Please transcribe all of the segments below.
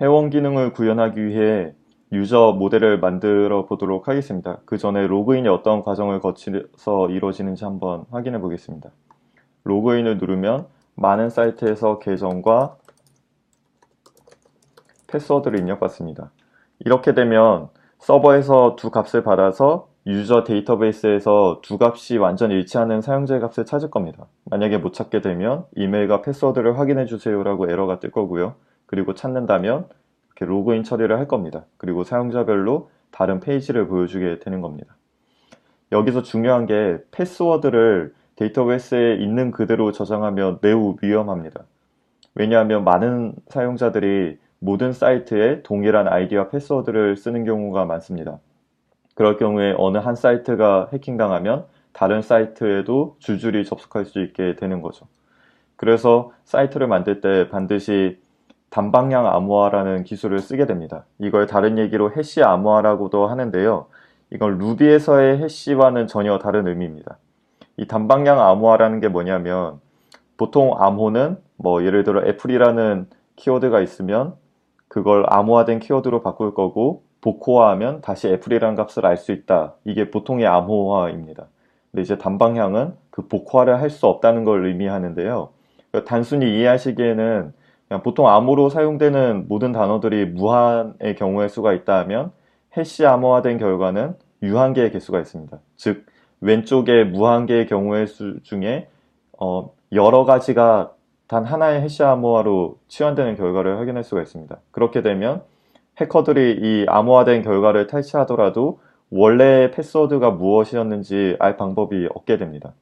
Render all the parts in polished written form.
회원 기능을 구현하기 위해 유저 모델을 만들어 보도록 하겠습니다. 그 전에 로그인이 어떤 과정을 거쳐서 이루어지는지 한번 확인해 보겠습니다. 로그인을 누르면 많은 사이트에서 계정과 패스워드를 입력받습니다. 이렇게 되면 서버에서 두 값을 받아서 유저 데이터베이스에서 두 값이 완전 일치하는 사용자의 값을 찾을 겁니다. 만약에 못 찾게 되면 이메일과 패스워드를 확인해 주세요 라고 에러가 뜰 거고요. 그리고 찾는다면 이렇게 로그인 처리를 할 겁니다. 그리고 사용자별로 다른 페이지를 보여주게 되는 겁니다. 여기서 중요한 게 패스워드를 데이터베이스에 있는 그대로 저장하면 매우 위험합니다. 왜냐하면 많은 사용자들이 모든 사이트에 동일한 아이디와 패스워드를 쓰는 경우가 많습니다. 그럴 경우에 어느 한 사이트가 해킹당하면 다른 사이트에도 줄줄이 접속할 수 있게 되는 거죠. 그래서 사이트를 만들 때 반드시 단방향 암호화라는 기술을 쓰게 됩니다. 이걸 다른 얘기로 해시 암호화라고도 하는데요. 이건 루비에서의 해시와는 전혀 다른 의미입니다. 이 단방향 암호화라는 게 뭐냐면 보통 암호는 뭐 예를 들어 애플이라는 키워드가 있으면 그걸 암호화된 키워드로 바꿀 거고 복호화하면 다시 애플이라는 값을 알 수 있다. 이게 보통의 암호화입니다. 근데 이제 단방향은 그 복호화를 할 수 없다는 걸 의미하는데요. 단순히 이해하시기에는 그냥 보통 암호로 사용되는 모든 단어들이 무한의 경우의 수가 있다 하면 해시 암호화된 결과는 유한계의 개수가 있습니다. 즉 왼쪽에 무한계의 경우의 수 중에 여러 가지가 단 하나의 해시 암호화로 치환되는 결과를 확인할 수가 있습니다. 그렇게 되면 해커들이 이 암호화된 결과를 탈취하더라도 원래의 패스워드가 무엇이었는지 알 방법이 없게 됩니다.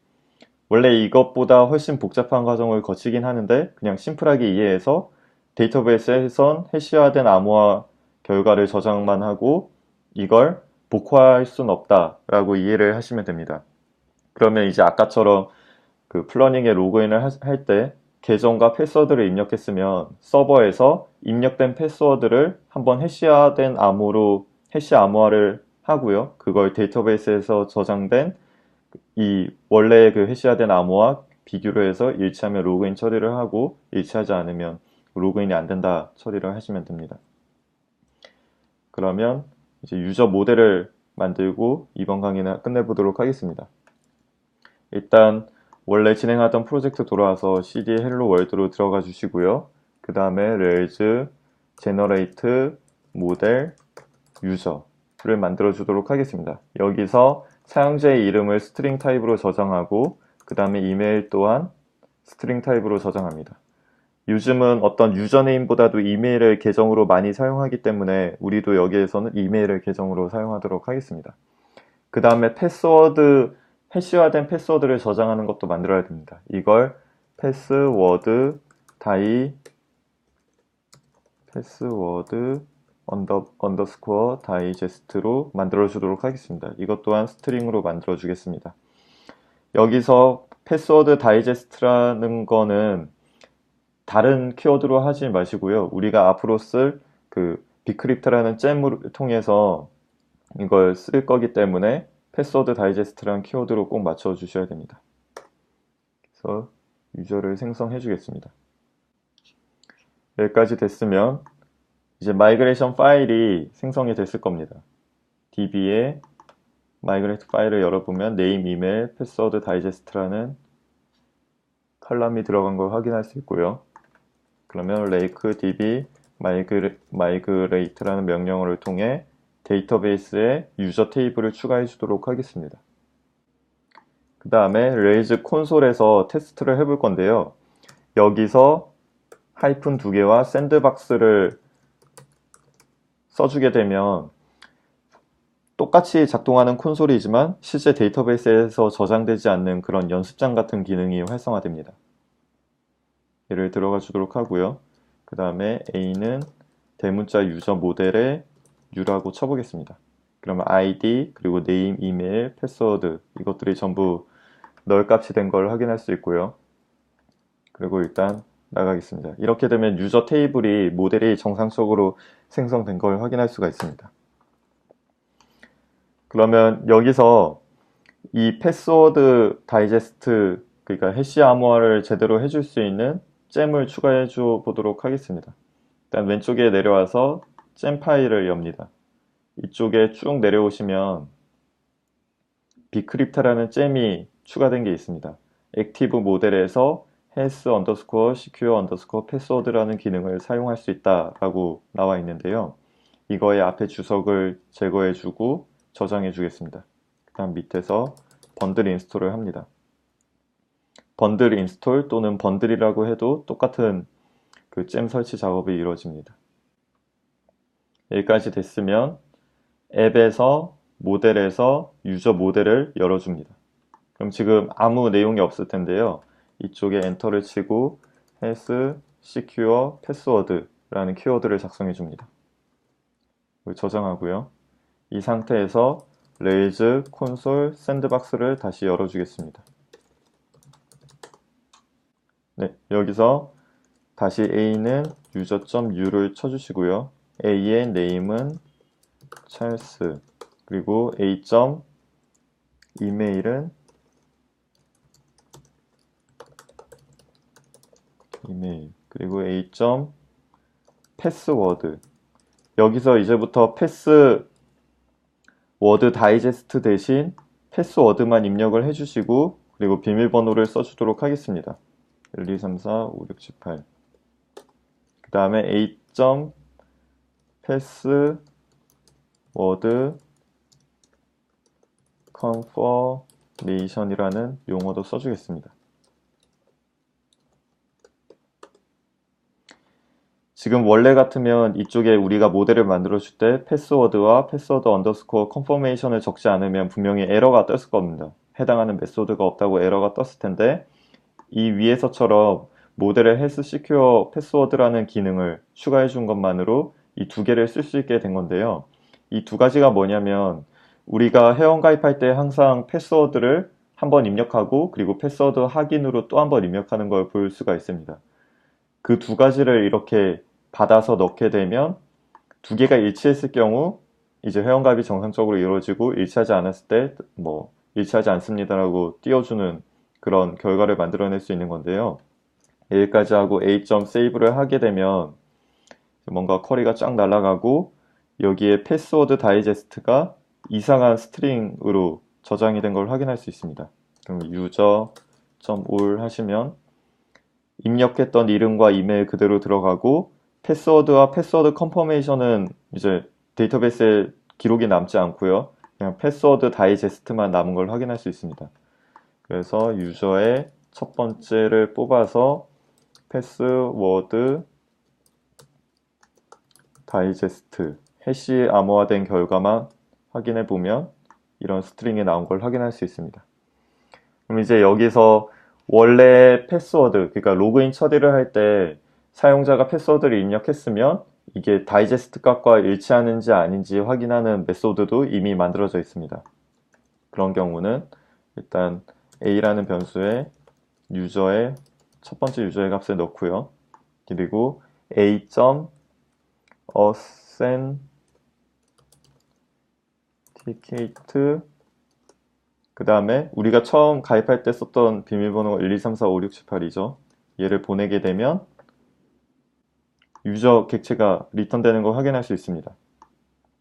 원래 이것보다 훨씬 복잡한 과정을 거치긴 하는데 그냥 심플하게 이해해서 데이터베이스에선 해시화된 암호화 결과를 저장만 하고 이걸 복호할 순 없다라고 이해를 하시면 됩니다. 그러면 이제 아까처럼 그 플러닝에 로그인을 할 때 계정과 패스워드를 입력했으면 서버에서 입력된 패스워드를 한번 해시화된 암호로 해시 암호화를 하고요. 그걸 데이터베이스에서 저장된 이 원래의 그 해시화된 암호와 비교를 해서 일치하면 로그인 처리를 하고 일치하지 않으면 로그인이 안 된다 처리를 하시면 됩니다. 그러면 이제 유저 모델을 만들고 이번 강의는 끝내보도록 하겠습니다. 일단 원래 진행하던 프로젝트 돌아와서 cd hello world로 들어가 주시고요. 그 다음에 rails generate model user를 만들어 주도록 하겠습니다. 여기서 사용자의 이름을 스트링 타입으로 저장하고 그 다음에 이메일 또한 스트링 타입으로 저장합니다. 요즘은 어떤 유저네임보다도 이메일을 계정으로 많이 사용하기 때문에 우리도 여기에서는 이메일을 계정으로 사용하도록 하겠습니다. 그 다음에 패스워드 해시화된 패스워드를 저장하는 것도 만들어야 됩니다. 이걸 패스워드 언더스코어 다이제스트로 만들어 주도록 하겠습니다. 이것 또한 스트링으로 만들어 주겠습니다. 여기서 패스워드 다이제스트라는 거는 다른 키워드로 하지 마시고요. 우리가 앞으로 쓸 그 비크립트라는 잼을 통해서 이걸 쓸 거기 때문에 패스워드 다이제스트라는 키워드로 꼭 맞춰 주셔야 됩니다. 그래서 유저를 생성해 주겠습니다. 여기까지 됐으면 이제 마이그레이션 파일이 생성이 됐을 겁니다. db에 마이그레이트 파일을 열어보면 name, email, 패스워드 다이제스트라는 컬럼이 들어간 걸 확인할 수 있고요. 그러면 rake db migrate라는 명령어를 통해 데이터베이스에 유저 테이블을 추가해 주도록 하겠습니다. 그 다음에 레이즈 콘솔에서 테스트를 해볼 건데요. 여기서 하이픈 2개와 샌드박스를 써주게 되면 똑같이 작동하는 콘솔이지만 실제 데이터베이스에서 저장되지 않는 그런 연습장 같은 기능이 활성화됩니다. 얘를 들어가 주도록 하고요. 그 다음에 A는 대문자 유저 모델에 U라고 쳐보겠습니다. 그러면 ID, 그리고 name, 이메일, 패스워드 이것들이 전부 널 값이 된 걸 확인할 수 있고요. 그리고 일단 나가겠습니다. 이렇게 되면 유저 테이블이 모델이 정상적으로 생성된 걸 확인할 수가 있습니다. 그러면 여기서 이 패스워드 다이제스트 그러니까 해시 암호화를 제대로 해줄 수 있는 잼을 추가해 줘 보도록 하겠습니다. 일단 왼쪽에 내려와서 잼 파일을 엽니다. 이쪽에 쭉 내려오시면 비크립트라는 잼이 추가된 게 있습니다. 액티브 모델에서 health underscore secure underscore password라는 기능을 사용할 수 있다라고 나와 있는데요. 이거의 앞에 주석을 제거해주고 저장해주겠습니다. 그 다음 밑에서 번들 인스톨을 합니다. 번들 인스톨 또는 번들이라고 해도 똑같은 그 잼 설치 작업이 이루어집니다. 여기까지 됐으면 앱에서 모델에서 유저 모델을 열어줍니다. 그럼 지금 아무 내용이 없을 텐데요. 이쪽에 엔터를 치고 health secure password라는 키워드를 작성해 줍니다. 저장하고요. 이 상태에서 레이즈 콘솔 샌드박스를 다시 열어주겠습니다. 네, 여기서 다시 A는 user.u를 쳐주시고요. A의 네임은 찰스, 그리고 A. 이메일은 이메일, 그리고 A. 패스워드. 여기서 이제부터 패스워드 다이제스트 대신 패스워드만 입력을 해주시고, 그리고 비밀번호를 써주도록 하겠습니다. 1, 2, 3, 4, 5, 6, 7, 8. 그 다음에 A. 패스워드 컨퍼메이션이라는 용어도 써주겠습니다. 지금 원래 같으면 이쪽에 우리가 모델을 만들어줄 때 패스워드와 패스워드 언더스코어 컨퍼메이션을 적지 않으면 분명히 에러가 떴을 겁니다. 해당하는 메소드가 없다고 에러가 떴을 텐데, 이 위에서처럼 모델에 헬스 시큐어 패스워드라는 기능을 추가해 준 것만으로 이 두 개를 쓸 수 있게 된 건데요. 이 두 가지가 뭐냐면, 우리가 회원 가입할 때 항상 패스워드를 한번 입력하고, 그리고 패스워드 확인으로 또 한 번 입력하는 걸 볼 수가 있습니다. 그 두 가지를 이렇게 받아서 넣게 되면 두 개가 일치했을 경우 이제 회원가입이 정상적으로 이루어지고, 일치하지 않았을 때 일치하지 않습니다라고 띄워주는 그런 결과를 만들어낼 수 있는 건데요. 여기까지 하고 A.save를 하게 되면 뭔가 쿼리가 쫙 날아가고, 여기에 패스워드 다이제스트가 이상한 스트링으로 저장이 된 걸 확인할 수 있습니다. 그럼 user.all 하시면 입력했던 이름과 이메일 그대로 들어가고, 패스워드와 패스워드 컨퍼메이션은 이제 데이터베이스에 기록이 남지 않고요. 그냥 패스워드 다이제스트만 남은 걸 확인할 수 있습니다. 그래서 유저의 첫 번째를 뽑아서 패스워드 다이제스트 해시 암호화된 결과만 확인해 보면 이런 스트링이 나온 걸 확인할 수 있습니다. 그럼 이제 여기서 원래 패스워드, 그러니까 로그인 처리를 할 때 사용자가 패스워드를 입력했으면 이게 다이제스트 값과 일치하는지 아닌지 확인하는 메소드도 이미 만들어져 있습니다. 그런 경우는 일단 A라는 변수에 유저의 첫 번째 유저의 값을 넣고요. 그리고 A.authenticate, 그 다음에 우리가 처음 가입할 때 썼던 비밀번호가 1, 2, 3, 4, 5, 6, 7, 8이죠. 얘를 보내게 되면 유저 객체가 리턴되는 걸 확인할 수 있습니다.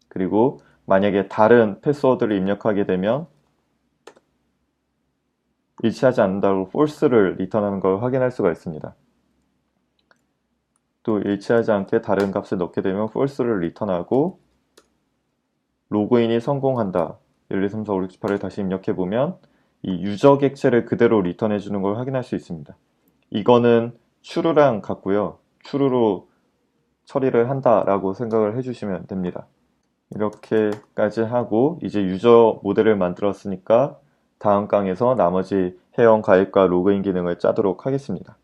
그리고 만약에 다른 패스워드를 입력하게 되면 일치하지 않는다고 false를 리턴하는 걸 확인할 수가 있습니다. 또 일치하지 않게 다른 값을 넣게 되면 false를 리턴하고, 로그인이 성공한다 1, 2, 3, 4, 5, 6, 7, 8을 다시 입력해보면 이 유저 객체를 그대로 리턴해주는 걸 확인할 수 있습니다. 이거는 true랑 같고요. true로 처리를 한다라고 생각을 해주시면 됩니다. 이렇게까지 하고 이제 유저 모델을 만들었으니까 다음 강에서 나머지 회원 가입과 로그인 기능을 짜도록 하겠습니다.